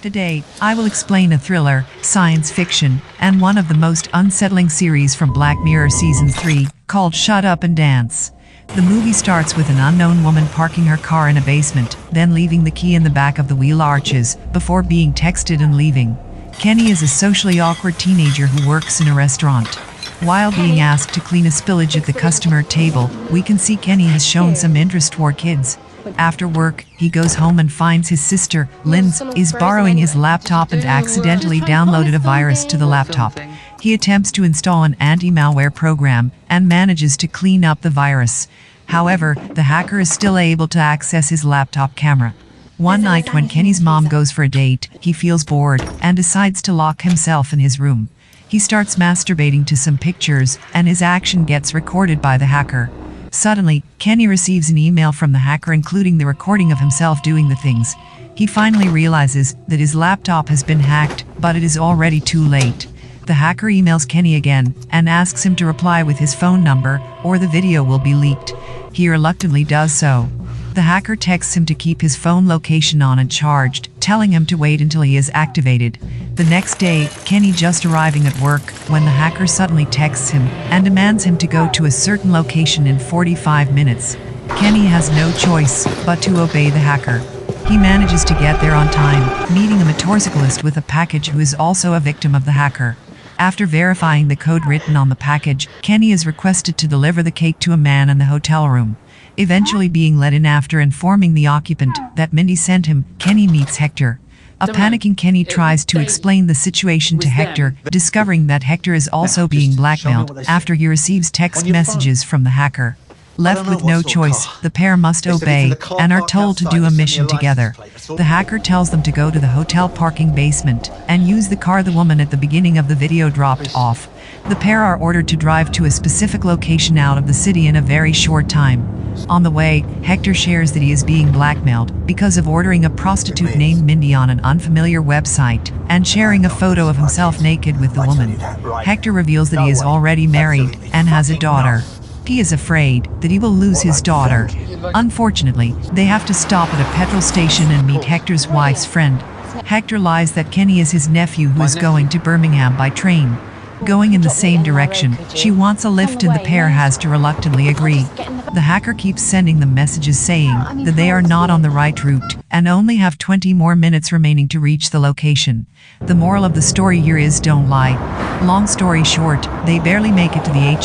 Today, I will explain a thriller, science fiction, and one of the most unsettling series from Black Mirror Season 3, called Shut Up and Dance. The movie starts with an unknown woman parking her car in a basement, then leaving the key in the back of the wheel arches, before being texted and leaving. Kenny is a socially awkward teenager who works in a restaurant. While being asked to clean a spillage at the customer table, we can see Kenny has shown some interest toward kids. After work, he goes home and finds his sister, Linz, is borrowing his laptop and accidentally downloaded a virus to the laptop. He attempts to install an anti-malware program and manages to clean up the virus. However, the hacker is still able to access his laptop camera. One night when Kenny's mom goes for a date, he feels bored and decides to lock himself in his room. He starts masturbating to some pictures, and his action gets recorded by the hacker. Suddenly, Kenny receives an email from the hacker including the recording of himself doing the things. He finally realizes that his laptop has been hacked, but it is already too late. The hacker emails Kenny again and asks him to reply with his phone number or the video will be leaked. He reluctantly does so. The hacker texts him to keep his phone location on and charged, telling him to wait until he is activated. The next day, Kenny just arriving at work when the hacker suddenly texts him and demands him to go to a certain location in 45 minutes. Kenny has no choice but to obey the hacker. He manages to get there on time, meeting a motorcyclist with a package who is also a victim of the hacker. After verifying the code written on the package, Kenny is requested to deliver the cake to a man in the hotel room. Eventually being let in after informing the occupant that Mindy sent him, Kenny meets Hector. A panicking Kenny tries to explain the situation to Hector, discovering that Hector is also being blackmailed after he receives text messages from the hacker. Left with no choice, the pair must obey and are told to do a mission together. The hacker tells them to go to the hotel parking basement and use the car the woman at the beginning of the video dropped off. The pair are ordered to drive to a specific location out of the city in a very short time. On the way, Hector shares that he is being blackmailed because of ordering a prostitute named Mindy on an unfamiliar website and sharing a photo of himself naked with the woman. Hector reveals that he is already married and has a daughter. He is afraid that he will lose his daughter. Unfortunately, they have to stop at a petrol station and meet Hector's wife's friend. Hector lies that Kenny is his nephew who is going to Birmingham by train. Going in the same direction, she wants a lift and the pair has to reluctantly agree. The hacker keeps sending them messages saying that they are not on the right route and only have 20 more minutes remaining to reach the location. The moral of the story here is don't lie. Long story short, they barely make it to the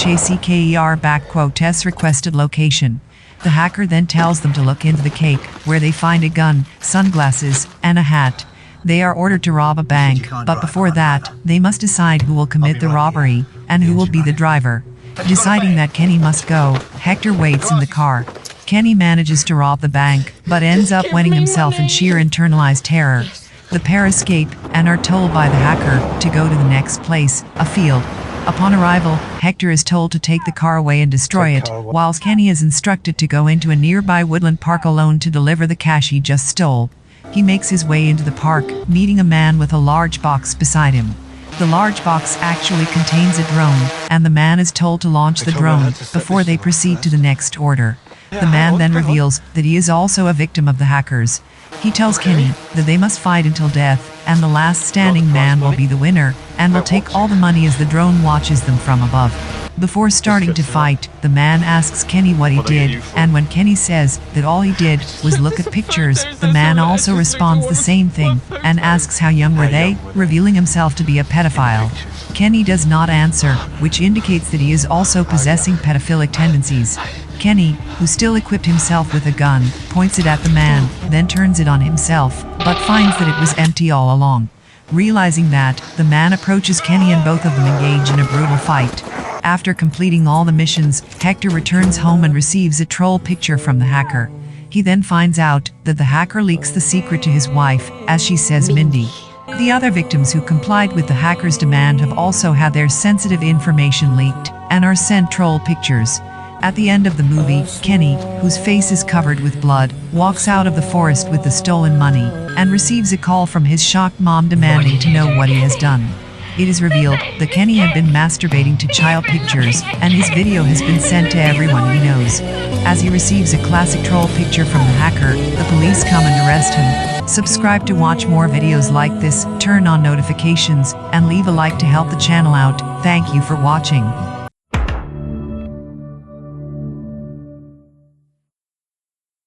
HACKER requested location. The hacker then tells them to look into the cake, where they find a gun, sunglasses, and a hat. They are ordered to rob a bank, but before that, they must decide who will commit the robbery and who will be the driver. Deciding that Kenny must go, Hector waits in the car. Kenny manages to rob the bank, but ends up wetting himself in sheer internalized terror. The pair escape and are told by the hacker to go to the next place, a field. Upon arrival, Hector is told to take the car away and destroy it, whilst Kenny is instructed to go into a nearby woodland park alone to deliver the cash he just stole. He makes his way into the park, meeting a man with a large box beside him. The large box actually contains a drone, and the man is told to launch the drone before they proceed to the next order. The man then reveals that he is also a victim of the hackers. He tells Kenny that they must fight until death, and the last standing man will be the winner, and will take all the money as the drone watches them from above. Before starting to fight, the man asks Kenny what he did, and when Kenny says that all he did was look at pictures, the man also responds the same thing, and asks how young were they, revealing himself to be a pedophile. Kenny does not answer, which indicates that he is also possessing pedophilic tendencies. Kenny, who still equipped himself with a gun, points it at the man, then turns it on himself, but finds that it was empty all along. Realizing that, the man approaches Kenny and both of them engage in a brutal fight. After completing all the missions, Hector returns home and receives a troll picture from the hacker. He then finds out that the hacker leaks the secret to his wife, as she says Mindy. The other victims who complied with the hacker's demand have also had their sensitive information leaked and are sent troll pictures. At the end of the movie, Kenny, whose face is covered with blood, walks out of the forest with the stolen money and receives a call from his shocked mom demanding to know what he has done. It is revealed that Kenny had been masturbating to child pictures, and his video has been sent to everyone he knows. As he receives a classic troll picture from the hacker, the police come and arrest him. Subscribe to watch more videos like this, turn on notifications, and leave a like to help the channel out. Thank you for watching.